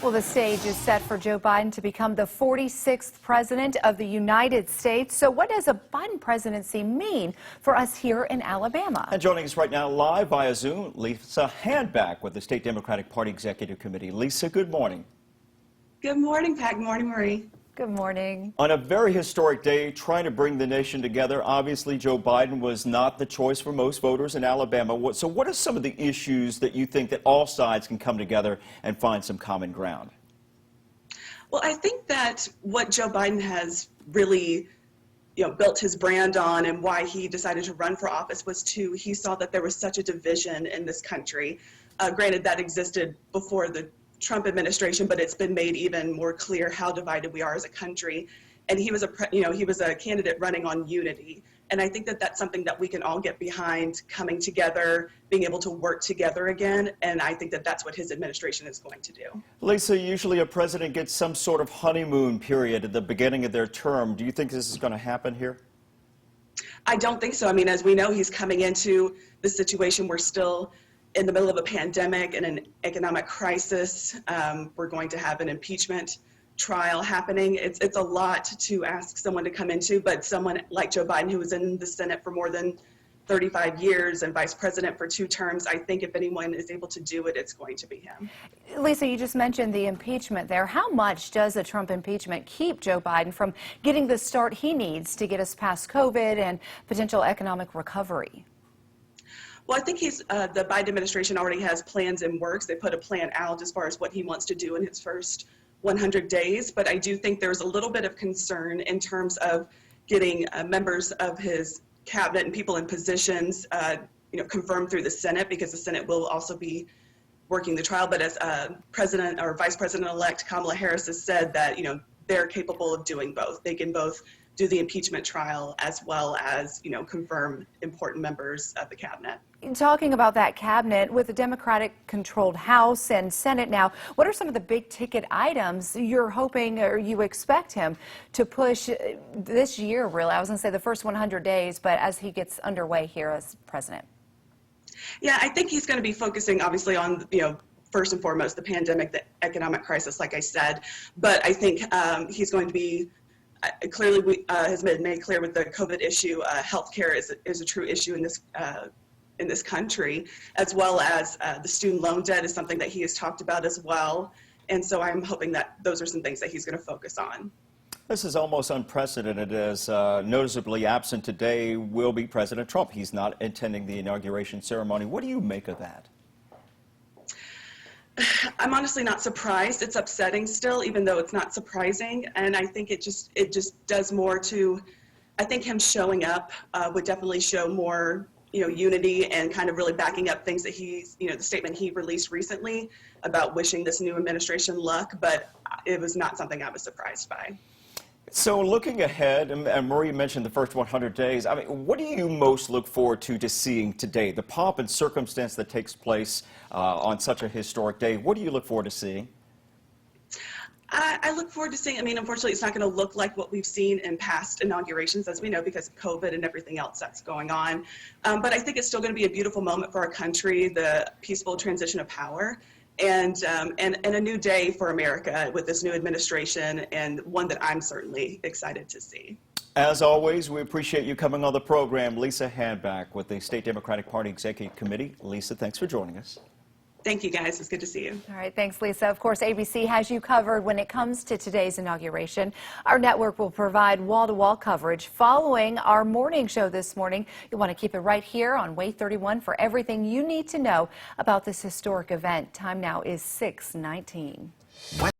Well, the stage is set for Joe Biden to become the 46th president of the United States. So what does a Biden presidency mean for us here in Alabama? And joining us right now live via Zoom, Lisa Handback with the State Democratic Party Executive Committee. Lisa, good morning. Good morning, Pat. Good morning, Marie. Good morning. On a very historic day, trying to bring the nation together, obviously Joe Biden was not the choice for most voters in Alabama. So what are some of the issues that you think that all sides can come together and find some common ground? Well, I think that what Joe Biden has really built his brand on and why he decided to run for office was he saw that there was such a division in this country. Granted, that existed before the Trump administration, but it's been made even more clear how divided we are as a country. And he was a candidate running on unity. And I think that that's something that we can all get behind, coming together, being able to work together again. And I think that that's what his administration is going to do. Lisa, usually a president gets some sort of honeymoon period at the beginning of their term. Do you think this is going to happen here? I don't think so. I mean, as we know, he's coming into the situation. We're still in the middle of a pandemic and an economic crisis. We're going to have an impeachment trial happening. It's a lot to ask someone to come into, but someone like Joe Biden, who was in the Senate for more than 35 years and vice president for 2 terms, I think if anyone is able to do it, it's going to be him. Lisa, you just mentioned the impeachment there. How much does a Trump impeachment keep Joe Biden from getting the start he needs to get us past COVID and potential economic recovery? Well, I think the Biden administration already has plans in works. They put a plan out as far as what he wants to do in his first 100 days. But I do think there's a little bit of concern in terms of getting members of his cabinet and people in positions, confirmed through the Senate, because the Senate will also be working the trial. But as President or Vice President-elect Kamala Harris has said that, they're capable of doing both. They can both do the impeachment trial as well as, confirm important members of the cabinet. Talking about that cabinet, with the Democratic-controlled House and Senate now, what are some of the big-ticket items you're hoping or you expect him to push this year, really? I was going to say the first 100 days, but as he gets underway here as president. Yeah, I think he's going to be focusing, obviously, on, first and foremost, the pandemic, the economic crisis, like I said. But I think he's going to be clearly has been made clear with the COVID issue. Healthcare is a true issue in this country, as well as the student loan debt is something that he has talked about as well. And so I'm hoping that those are some things that he's going to focus on. This is almost unprecedented, as noticeably absent today will be President Trump. He's not attending the inauguration ceremony. What do you make of that? I'm honestly not surprised. It's upsetting still, even though it's not surprising. And I think it just does more to, I think him showing up would definitely show more, unity and kind of really backing up things that he's, the statement he released recently about wishing this new administration luck. But it was not something I was surprised by. So looking ahead, and Marie mentioned the first 100 days, I mean, what do you most look forward to seeing today? The pomp and circumstance that takes place on such a historic day, what do you look forward to seeing? I look forward to seeing, unfortunately, it's not going to look like what we've seen in past inaugurations, as we know, because of COVID and everything else that's going on. But I think it's still going to be a beautiful moment for our country, the peaceful transition of power. And a new day for America with this new administration, and one that I'm certainly excited to see. As always, we appreciate you coming on the program. Lisa Handback with the State Democratic Party Executive Committee. Lisa, thanks for joining us. Thank you, guys. It's good to see you. All right. Thanks, Lisa. Of course, ABC has you covered when it comes to today's inauguration. Our network will provide wall-to-wall coverage following our morning show this morning. You'll want to keep it right here on Way 31 for everything you need to know about this historic event. Time now is 6:19.